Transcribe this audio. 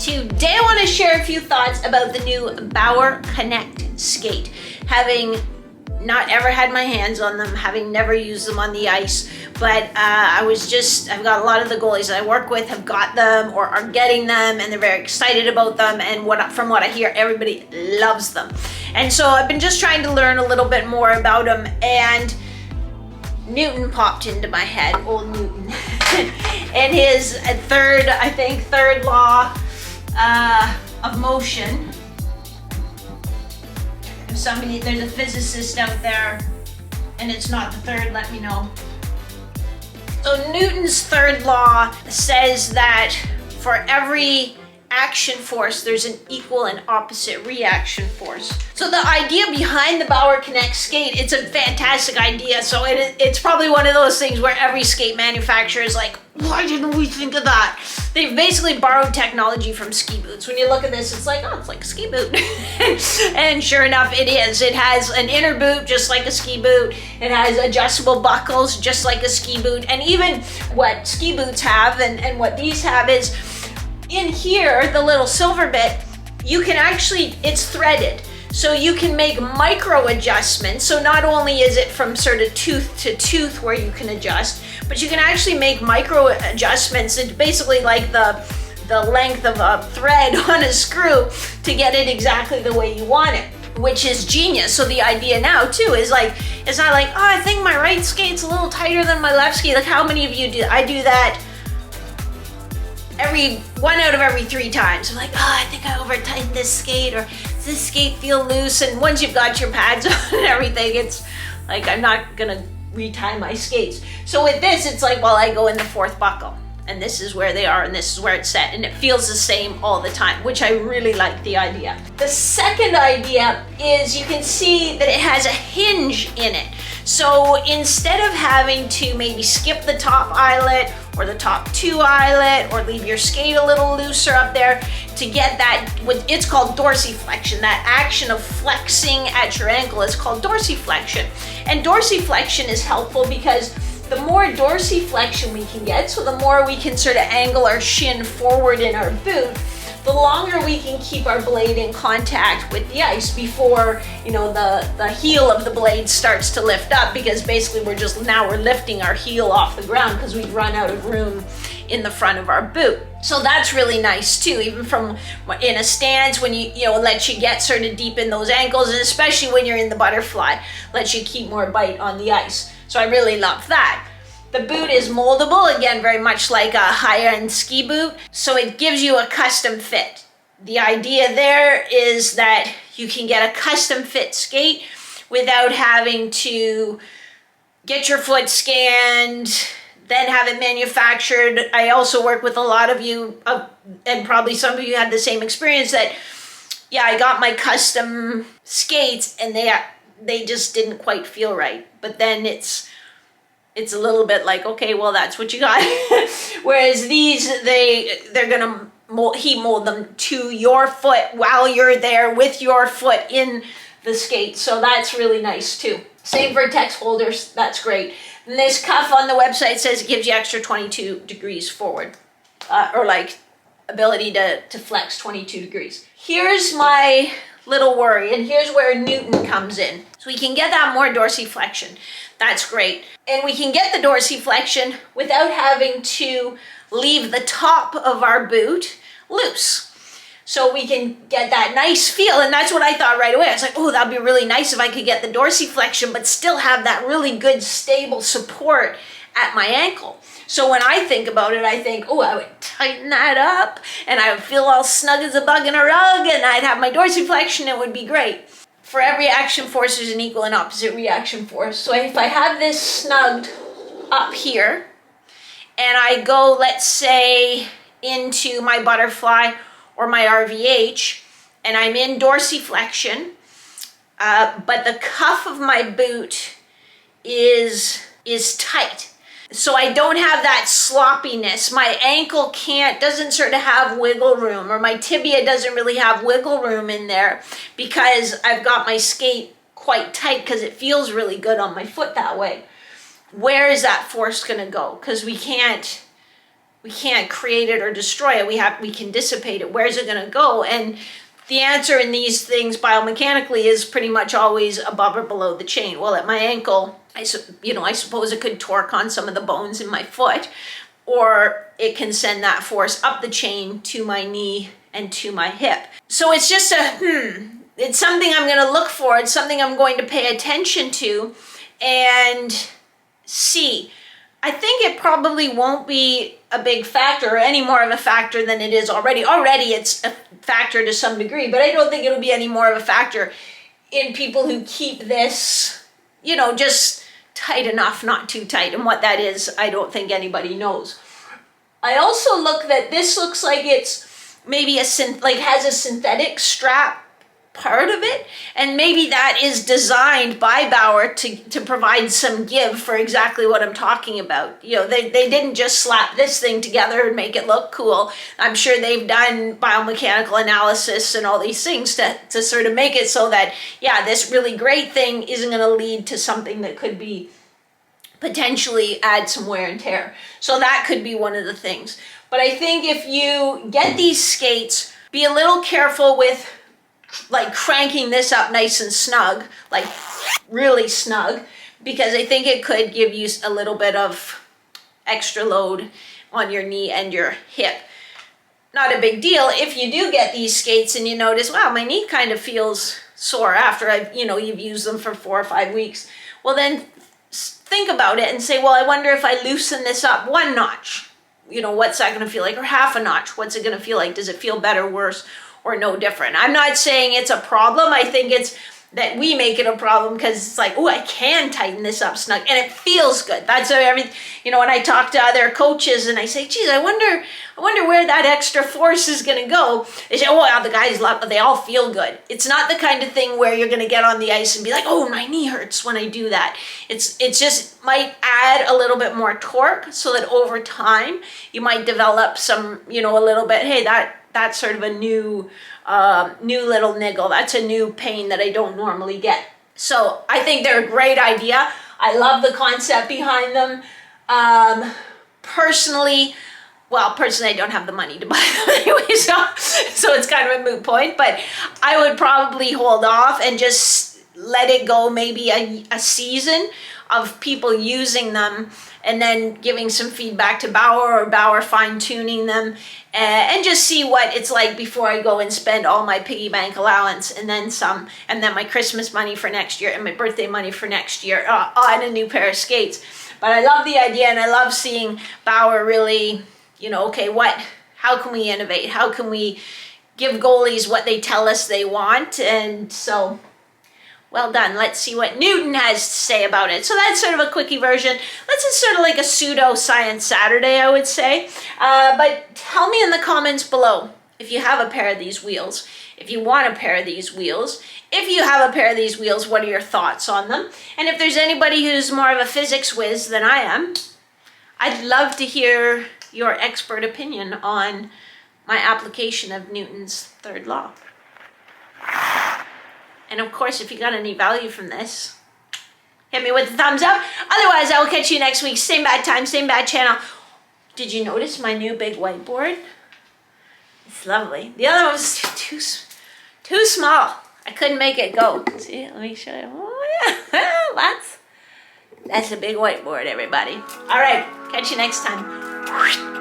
Today I want to share a few thoughts about the new Bauer Konekt skate. Having not ever had my hands on them, having never used them on the ice, but I've got a lot of the goalies I work with have got them or are getting them, and they're very excited about them, and from what I hear, everybody loves them. And so I've been just trying to learn a little bit more about them, and Newton popped into my head, old Newton, and his third law of motion. If there's a physicist out there and it's not the third, let me know. So Newton's third law says that for every action force, there's an equal and opposite reaction force. So the idea behind the Bauer Konekt skate, it's a fantastic idea. So it's probably one of those things where every skate manufacturer is like, why didn't we think of that? They've basically borrowed technology from ski boots. When you look at this, it's like, oh, it's like a ski boot. And sure enough, it is. It has an inner boot, just like a ski boot. It has adjustable buckles, just like a ski boot. And even what ski boots have and what these have is, in here, the little silver bit, you can actually, it's threaded. So you can make micro adjustments. So not only is it from sort of tooth to tooth where you can adjust, but you can actually make micro adjustments. It's basically like the length of a thread on a screw to get it exactly the way you want it, which is genius. So the idea now too is like, it's not like, oh, I think my right skate's a little tighter than my left skate. Like how many of you do? I do that one out of every 3 times. I'm like, oh, I think I over tightened this skate, or does this skate feel loose? And once you've got your pads on and everything, it's like, I'm not gonna retie my skates. So with this, it's like, well, I go in the 4th buckle, and this is where they are, and this is where it's set, and it feels the same all the time, which I really like the idea. The second idea is you can see that it has a hinge in it. So instead of having to maybe skip the top eyelet or the top 2 eyelet or leave your skate a little looser up there to get that, it's called dorsiflexion. That action of flexing at your ankle is called dorsiflexion. And dorsiflexion is helpful because the more dorsiflexion we can get, so the more we can sort of angle our shin forward in our boot, the longer we can keep our blade in contact with the ice before, you know, the heel of the blade starts to lift up, because basically we're lifting our heel off the ground because we've run out of room in the front of our boot. So that's really nice too, even from in a stance, when you lets you get sort of deep in those ankles, and especially when you're in the butterfly, lets you keep more bite on the ice. So I really love that. The boot is moldable, again, very much like a high-end ski boot, so it gives you a custom fit. The idea there is that you can get a custom fit skate without having to get your foot scanned, then have it manufactured. I also work with a lot of you, and probably some of you had the same experience, that, yeah, I got my custom skates and they just didn't quite feel right. But then it's a little bit like, okay, well, that's what you got. Whereas these, they're gonna heat mold them to your foot while you're there with your foot in the skate. So that's really nice too. Same for text holders, that's great. And this cuff on the website says it gives you extra 22 degrees forward, or like ability to flex 22 degrees. Here's my little worry, and here's where Newton comes in. So we can get that more dorsiflexion. That's great. And we can get the dorsiflexion without having to leave the top of our boot loose. So we can get that nice feel, and that's what I thought right away. I was like, oh, that'd be really nice if I could get the dorsiflexion, but still have that really good, stable support at my ankle. So when I think about it, I think, oh, I would tighten that up, and I would feel all snug as a bug in a rug, and I'd have my dorsiflexion, it would be great. For every action force, there's an equal and opposite reaction force. So if I have this snugged up here, and I go, let's say, into my butterfly or my RVH, and I'm in dorsiflexion, but the cuff of my boot is tight. So I don't have that sloppiness. My ankle doesn't sort of have wiggle room, or my tibia doesn't really have wiggle room in there, because I've got my skate quite tight, because it feels really good on my foot that way. Where is that force gonna go? Because we can't we can't create it or destroy it. We can dissipate it. Where's it going to go? And the answer in these things biomechanically is pretty much always above or below the chain. Well, at my ankle, I suppose it could torque on some of the bones in my foot, or it can send that force up the chain to my knee and to my hip. So it's just it's something I'm going to look for. It's something I'm going to pay attention to and see. I think it probably won't be a big factor or any more of a factor than it is already. Already it's a factor to some degree, but I don't think it'll be any more of a factor in people who keep this, just tight enough, not too tight. And what that is, I don't think anybody knows. I also look that this looks like it's maybe has a synthetic strap part of it, and maybe that is designed by Bauer to provide some give for exactly what I'm talking about. They didn't just slap this thing together and make it look cool. I'm sure they've done biomechanical analysis and all these things to sort of make it so that, yeah, this really great thing isn't going to lead to something that could be potentially add some wear and tear. So that could be one of the things. But I think if you get these skates, be a little careful with cranking this up nice and snug, really snug, because I think it could give you a little bit of extra load on your knee and your hip. Not a big deal if you do get these skates and you notice, wow, my knee kind of feels sore after you've used them for 4 or 5 weeks. Well, then think about it and say, well, I wonder if I loosen this up 1 notch, what's that going to feel like? Or half a notch, what's it going to feel like? Does it feel better, worse, or no different? I'm not saying it's a problem. I think it's that we make it a problem because it's like, oh, I can tighten this up snug and it feels good. That's how when I talk to other coaches and I say, geez, I wonder where that extra force is going to go. They say, oh, well, the guys they all feel good. It's not the kind of thing where you're going to get on the ice and be like, oh, my knee hurts when I do that. It just might add a little bit more torque so that over time you might develop some, a little bit, hey, that's sort of a new little niggle. That's a new pain that I don't normally get. So I think they're a great idea. I love the concept behind them. Personally, I don't have the money to buy them anyway, so it's kind of a moot point, but I would probably hold off and just let it go maybe a season of people using them and then giving some feedback to Bauer or Bauer fine-tuning them and just see what it's like before I go and spend all my piggy bank allowance and then some, and then my Christmas money for next year and my birthday money for next year on a new pair of skates. But I love the idea and I love seeing Bauer really, okay, how can we innovate? How can we give goalies what they tell us they want? And so, well done. Let's see what Newton has to say about it. So that's sort of a quickie version. It's sort of like a pseudo-science Saturday, I would say. But tell me in the comments below if you have a pair of these wheels, if you want a pair of these wheels. If you have a pair of these wheels, what are your thoughts on them? And if there's anybody who's more of a physics whiz than I am, I'd love to hear your expert opinion on my application of Newton's third law. And of course, if you got any value from this, hit me with a thumbs up. Otherwise, I will catch you next week. Same bad time, same bad channel. Did you notice my new big whiteboard? It's lovely. The other one was too small. I couldn't make it go. See, let me show you. Oh, yeah. That's a big whiteboard, everybody. All right, catch you next time.